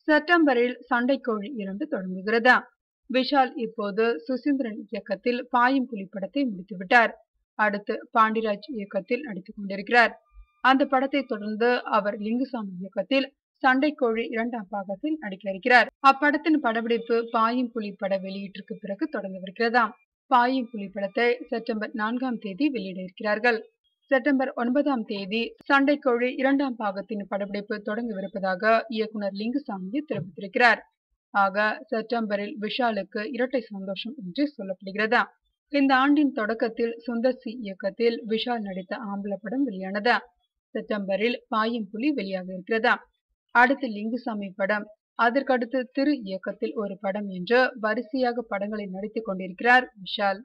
செப்டம்பரில் சண்டைக்கோழி 2 தொடங்குகிறது. விஷால் இப்போது சுசீந்திரன் இயக்கத்தில் பாயும் புலி படத்தை முடித்துவிட்டார். அடுத்து பாண்டிராஜ் இயக்கத்தில் நடித்துக் கொண்டிருக்கிறார். அந்த படத்தை தொடர்ந்து அவர் லிங்குசாமி இயக்கத்தில் சண்டைக்கோழி 2ஆம் பாகத்தில் நடிக்க இருக்கிறார். அப்படத்தின் படப்பிடிப்பு பாயும் புலி பட வெளியீட்டிற்கு பிறகு தொடங்கவிருக்கிறதாம். பாயும் புலி படத்தை செப்டம்பர் 4ஆம் தேதி வெளியிட இருக்கிறார்கள். செப்டம்பர் 9ஆம் தேதி சண்டைக்கோழி 2ஆம் பாகத்தின் படப்பிடிப்பு தொடங்கவிருப்பதாக இயக்குனர் லிங்குசாமி தெரிவித்திருக்கிறார். ஆக செப்டம்பரில் விஷாலுக்கு இரட்டை சந்தோஷம் என்று சொல்லப்படுகிறது. இந்த ஆண்டின் தொடக்கத்தில் சுந்தர் சி இயக்கத்தில் விஷால் நடித்த ஆம்பள படம் வெளியானது. செப்டம்பரில் பாயும் புலி வெளியாக இருக்கிறது. அடுத்து லிங்குசாமி படம், அதற்கடுத்து திரு இயக்கத்தில் ஒரு படம் என்று வரிசையாக படங்களை நடித்துக் கொண்டிருக்கிறார் விஷால்.